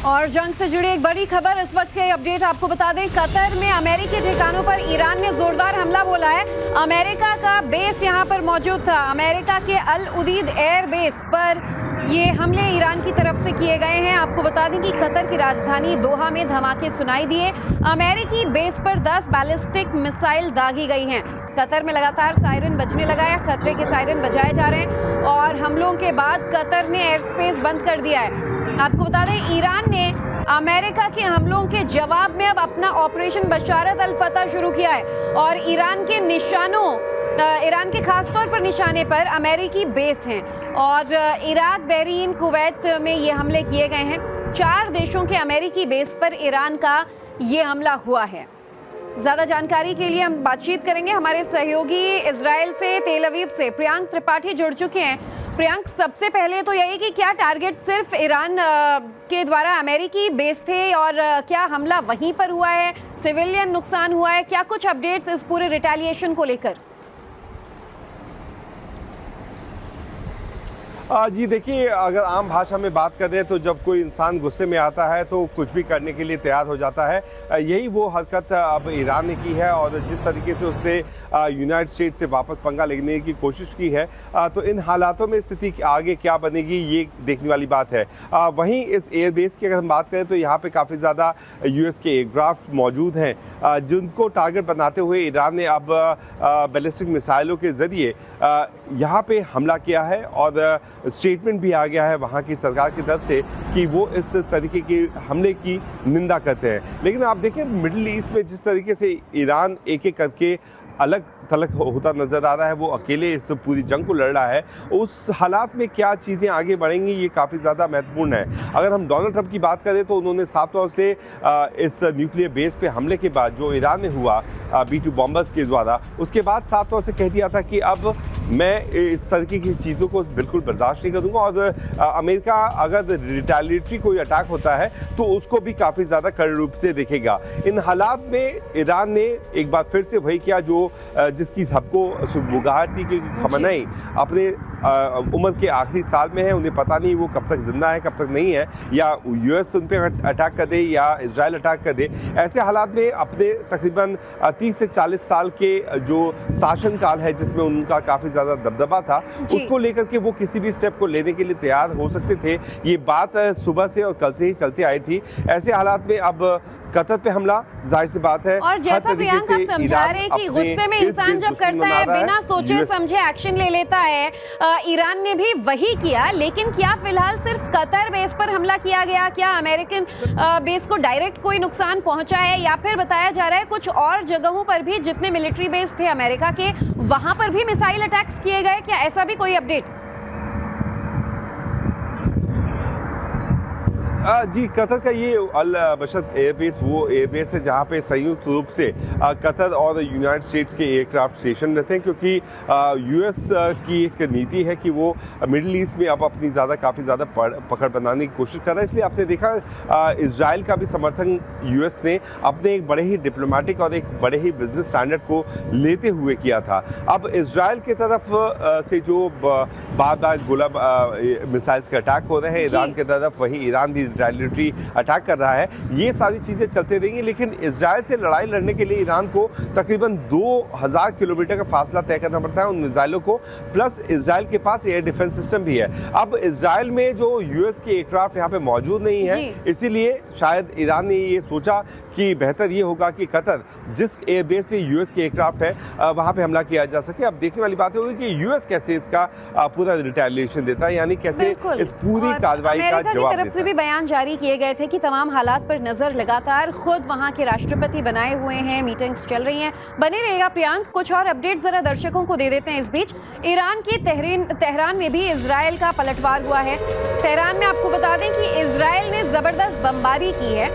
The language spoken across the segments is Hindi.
और जंग से जुड़ी एक बड़ी खबर, इस वक्त की अपडेट आपको बता दें। कतर में अमेरिकी ठिकानों पर ईरान ने जोरदार हमला बोला है। अमेरिका का बेस यहां पर मौजूद था। अमेरिका के अल उदीद एयर बेस पर ये हमले ईरान की तरफ से किए गए हैं। आपको बता दें कि कतर की राजधानी दोहा में धमाके सुनाई दिए। अमेरिकी बेस पर 10 बैलिस्टिक मिसाइल दागी गई हैं। कतर में लगातार सायरन बजने लगा है, खतरे के सायरन बजाए जा रहे हैं और हमलों के बाद कतर ने एयर स्पेस बंद कर दिया है। आपको बता दें, ईरान ने अमेरिका के हमलों के जवाब में अब अपना ऑपरेशन बशारत अल फतह शुरू किया है और ईरान के खास तौर पर निशाने पर अमेरिकी बेस हैं और इराक, बहरीन, कुवैत में ये हमले किए गए हैं। 4 देशों के अमेरिकी बेस पर ईरान का ये हमला हुआ है। ज्यादा जानकारी के लिए हम बातचीत करेंगे हमारे सहयोगी इजराइल से, तेल अवीव से प्रियांक त्रिपाठी जुड़ चुके हैं। प्रियांक, सबसे पहले तो यही कि क्या टारगेट सिर्फ ईरान के द्वारा अमेरिकी बेस थे और क्या हमला वहीं पर हुआ है, सिविलियन नुकसान हुआ है, क्या कुछ अपडेट्स इस पूरे रिटेलिएशन को लेकर? जी देखिए, अगर आम भाषा में बात करें तो जब कोई इंसान गुस्से में आता है तो कुछ भी करने के लिए तैयार हो जाता है। यही वो हरकत अब ईरान ने की है और जिस तरीके से उसने यूनाइटेड स्टेट्स से वापस पंगा लेने की कोशिश की है, तो इन हालातों में स्थिति आगे क्या बनेगी ये देखने वाली बात है। वहीं इस एयरबेस की अगर हम बात करें तो यहाँ पे काफ़ी ज़्यादा यूएस के एयरक्राफ्ट मौजूद हैं जिनको टारगेट बनाते हुए ईरान ने अब बैलिस्टिक मिसाइलों के ज़रिए यहाँ पे हमला किया है और स्टेटमेंट भी आ गया है वहाँ की सरकार की तरफ से कि वो इस तरीके के हमले की निंदा करते हैं। लेकिन आप देखें, मिडिल ईस्ट में जिस तरीके से ईरान एक एक करके अलग थलग होता नजर आ रहा है, वो अकेले इस पूरी जंग को लड़ रहा है, उस हालात में क्या चीज़ें आगे बढ़ेंगी ये काफ़ी ज़्यादा महत्वपूर्ण है। अगर हम डोनाल्ड ट्रंप की बात करें तो उन्होंने साफ तौर से इस न्यूक्लियर बेस पे हमले के बाद जो ईरान में हुआ B-2 बॉम्बर्स के द्वारा, उसके बाद साफ तौर से कह दिया था कि अब मैं इस तरीके की चीज़ों को बिल्कुल बर्दाश्त नहीं करूँगा और अमेरिका अगर रिटेलिएटरी कोई अटैक होता है तो उसको भी काफ़ी ज़्यादा कड़े रूप से देखेगा। इन हालात में ईरान ने एक बार फिर से वही किया जो जिसकी सबको सुगबुगाहट थी कि खमनेई अपने उम्र के आखिरी साल में है, उन्हें पता नहीं वो कब तक जिंदा है कब तक नहीं है, या यूएस उन पर अटैक कर दे या इजराइल अटैक कर दे। ऐसे हालात में अपने तकरीबन 30 से 40 साल के जो शासनकाल है जिसमें उनका काफ़ी ज़्यादा दबदबा था, उसको लेकर के वो किसी भी स्टेप को लेने के लिए तैयार हो सकते थे। ये बात सुबह से और कल से ही चलती आई थी। ऐसे हालात में अब कतर पे हमला जाहिर सी बात है। और जैसा प्रियांक आप समझा रहे हैं कि गुस्से में इंसान जब करता है बिना सोचे समझे एक्शन ले लेता है, ईरान ने भी वही किया। लेकिन क्या फिलहाल सिर्फ कतर बेस पर हमला किया गया, क्या अमेरिकन बेस को डायरेक्ट कोई नुकसान पहुंचा है, या फिर बताया जा रहा है कुछ और जगहों पर भी जितने मिलिट्री बेस थे अमेरिका के वहां पर भी मिसाइल अटैक्स किए गए? क्या ऐसा भी कोई अपडेट? जी, कतर का ये अल बशत एयरबेस वो एयरबेस है जहाँ पे संयुक्त रूप से कतर और यूनाइटेड स्टेट्स के एयरक्राफ्ट स्टेशन रहते हैं, क्योंकि यूएस की एक नीति है कि वो मिडिल ईस्ट में अब अपनी काफ़ी ज़्यादा पकड़ बनाने की कोशिश कर रहा है। इसलिए आपने देखा इजराइल का भी समर्थन यूएस ने अपने एक बड़े ही डिप्लोमेटिक और एक बड़े ही बिजनेस स्टैंडर्ड को लेते हुए किया था। अब इजराइल की तरफ से जो बार बार गोला मिसाइल्स के अटैक हो रहे हैं, ईरान की तरफ वही ईरान भी रिटेलिएटरी अटैक कर रहा है, ये सारी चीज़ें चलते रहेंगी। लेकिन इजराइल से लड़ाई लड़ने के लिए ईरान को तकरीबन 2000 किलोमीटर का फासला तय करना पड़ता है उन मिसाइलों को, प्लस इजराइल के पास एयर डिफेंस सिस्टम भी है। अब इजराइल में जो यूएस के एयरक्राफ्ट यहाँ पे मौजूद नहीं है, इसीलिए शायद ईरान ने ये सोचा कि बेहतर ये होगा कि कतर जिस एयरबेस पे यूएस के एयरक्राफ्ट है वहाँ पे हमला किया जा सके। अब देखने वाली बात होगी कि यूएस कैसे इसका पूरा रिटेलिएशन देता है, यानी कैसे इस पूरी कार्रवाई का जवाब देता है। तरफ से भी बयान जारी किए गए थे कि तमाम हालात पर नजर लगातार खुद वहाँ के राष्ट्रपति बनाए हुए हैं, मीटिंग्स चल रही हैं। बने रहेगा प्रियांक, कुछ और अपडेट जरा दर्शकों को दे देते हैं। इस बीच ईरान की तेहरान में भी इजराइल का पलटवार हुआ है। तेहरान में आपको बता दें कि इजराइल ने जबरदस्त बमबारी की है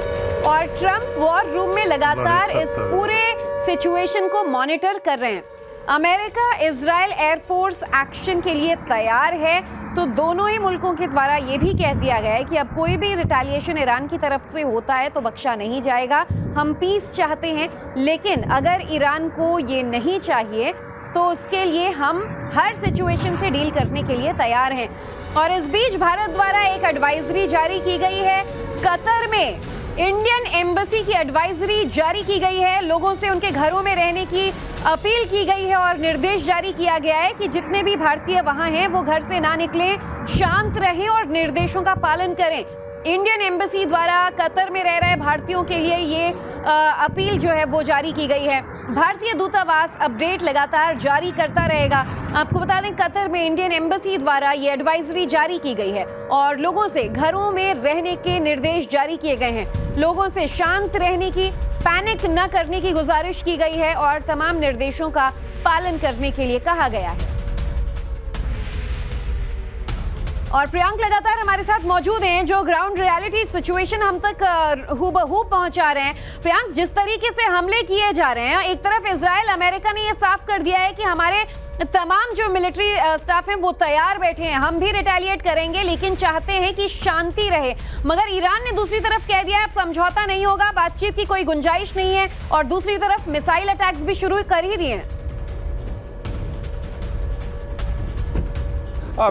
और ट्रंप वॉर रूम में लगातार इस पूरे सिचुएशन को मॉनिटर कर रहे हैं। अमेरिका इजराइल एयरफोर्स एक्शन के लिए तैयार है, तो दोनों ही मुल्कों के द्वारा ये भी कह दिया गया है कि अब कोई भी रिटेलिएशन ईरान की तरफ से होता है तो बख्शा नहीं जाएगा। हम पीस चाहते हैं, लेकिन अगर ईरान को ये नहीं चाहिए तो उसके लिए हम हर सिचुएशन से डील करने के लिए तैयार हैं। और इस बीच भारत द्वारा एक एडवाइजरी जारी की गई है कतर में इंडियन एम्बेसी की एडवाइजरी जारी की गई है। लोगों से उनके घरों में रहने की अपील की गई है और निर्देश जारी किया गया है कि जितने भी भारतीय वहां हैं वो घर से ना निकलें, शांत रहें और निर्देशों का पालन करें। इंडियन एम्बेसी द्वारा कतर में रह रहे भारतीयों के लिए ये अपील जो है वो जारी की गई है। भारतीय दूतावास अपडेट लगातार जारी करता रहेगा। आपको बता दें, कतर में इंडियन एम्बेसी द्वारा ये एडवाइजरी जारी की गई है और लोगों से घरों में रहने के निर्देश जारी किए गए हैं। लोगों से शांत रहने की, पैनिक न करने की गुजारिश की गई है और तमाम निर्देशों का पालन करने के लिए कहा गया है। और प्रियांक लगातार हमारे साथ मौजूद हैं, जो ग्राउंड रियलिटी सिचुएशन हम तक हूबहू पहुंचा रहे हैं। प्रियांक, जिस तरीके से हमले किए जा रहे हैं, एक तरफ इजराइल, अमेरिका ने यह साफ कर दिया है कि हमारे तमाम जो मिलिट्री स्टाफ हैं वो तैयार बैठे हैं, हम भी रिटेलिएट करेंगे, लेकिन चाहते हैं कि शांति रहे। मगर ईरान ने दूसरी तरफ कह दिया है अब समझौता नहीं होगा, बातचीत की कोई गुंजाइश नहीं है, और दूसरी तरफ मिसाइल अटैक्स भी शुरू कर ही दिए हैं।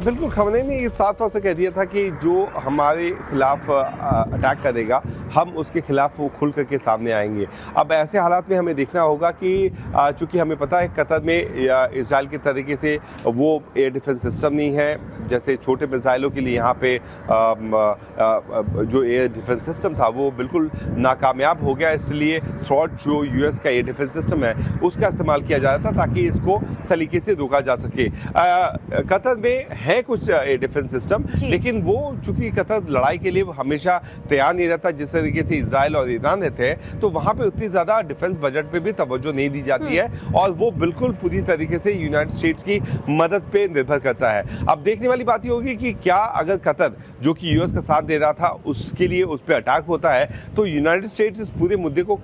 बिल्कुल, खमनेई ने ये साफ तौर से कह दिया था कि जो हमारे खिलाफ अटैक करेगा हम उसके खिलाफ वो खुल करके सामने आएंगे। अब ऐसे हालात में हमें देखना होगा कि चूंकि हमें पता है कतर में इजराइल के तरीके से वो एयर डिफेंस सिस्टम नहीं है, जैसे छोटे मिसाइलों के लिए यहाँ पे जो एयर डिफेंस सिस्टम था वो बिल्कुल नाकामयाब हो गया। इसलिए थ्रॉट जो यूएस का एयर डिफेंस सिस्टम है उसका इस्तेमाल किया जा रहा था ताकि इसको सलीके से रोका जा सके। कतर में है कुछ एयर डिफेंस सिस्टम, लेकिन वो चूंकि कतर लड़ाई के लिए हमेशा तैयार नहीं रहता जिस तरीके से इजराइल और ईरान रहते हैं, तो वहां पे उतनी ज्यादा डिफेंस बजट पे भी तवज्जो नहीं दी जाती है और वो बिल्कुल पूरी तरीके से यूनाइटेड स्टेट्स की मदद पे निर्भर करता है। अब देखने वाली बात ये होगी कि क्या अगर कतर जो कि यूएस का साथ दे रहा था उसके लिए उस पर अटैक होता है तो यूनाइटेड स्टेट्स इस पूरे मुद्दे को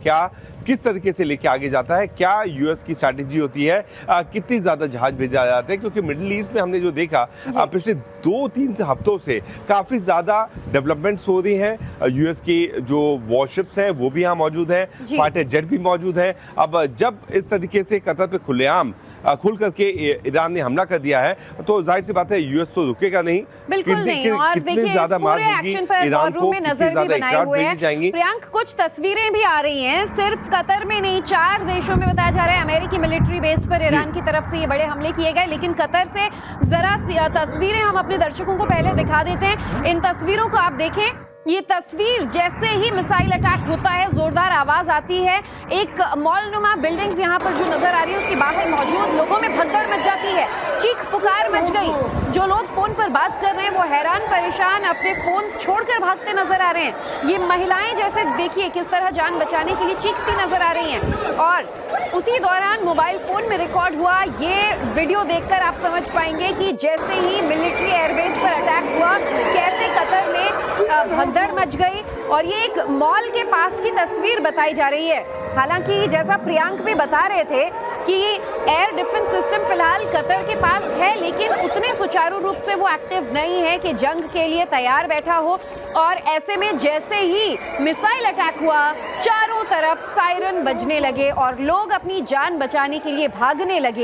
किस तरीके से लेके आगे जाता है, क्या यूएस की स्ट्रैटेजी होती है, कितनी ज्यादा जहाज भेजा जाते हैं, क्योंकि मिडिल ईस्ट में हमने जो देखा पिछले 2-3 हफ्तों से काफी ज्यादा डेवलपमेंट्स हो रही हैं। यूएस की जो वॉरशिप्स हैं वो भी यहाँ मौजूद हैं, फाइटर जेट भी मौजूद हैं। अब जब इस तरीके से कतर पे खुलेआम खुल करके ईरान ने हमला कर दिया है तो जाहिर सी बात है यूएस तो रुकेगा नहीं, बिल्कुल नहीं। और देखिए इस पूरे एक्शन पर वॉर रूम में नजर भी बनाए हुए हैं। प्रियांक, कुछ तस्वीरें भी आ रही हैं, सिर्फ कतर में नहीं 4 देशों में बताया जा रहा है अमेरिकी मिलिट्री बेस पर ईरान की तरफ से ये बड़े हमले किए गए। लेकिन कतर से जरा तस्वीरें हम अपने दर्शकों को पहले दिखा देते हैं। इन तस्वीरों को आप देखें, ये तस्वीर जैसे ही मिसाइल अटैक होता है जोरदार आवाज आती है। एक मॉलनुमा बिल्डिंग्स यहाँ पर जो नजर आ रही है उसके बाहर मौजूद लोगों में भगदड़ मच जाती है, चीख पुकार मच गई। जो लोग फोन पर बात कर रहे हैं वो हैरान परेशान अपने फोन छोड़कर भागते नजर आ रहे हैं। ये महिलाएं जैसे देखिए किस तरह जान बचाने के लिए चीखती नजर आ रही हैं। और उसी दौरान मोबाइल फोन में रिकॉर्ड हुआ ये वीडियो देखकर आप समझ पाएंगे कि जैसे ही मिलिट्री एयरबेस पर अटैक हुआ कैसे कतर में भगदड़ मच गई। और ये एक मॉल के पास की तस्वीर बताई जा रही है। हालांकि जैसा प्रियांक भी बता रहे थे कि एयर डिफेंस सिस्टम फिलहाल कतर के पास है, लेकिन उतने सुचारू रूप से वो एक्टिव नहीं है कि जंग के लिए तैयार बैठा हो। और ऐसे में जैसे ही मिसाइल अटैक हुआ चारों तरफ सायरन बजने लगे और लोग अपनी जान बचाने के लिए भागने लगे।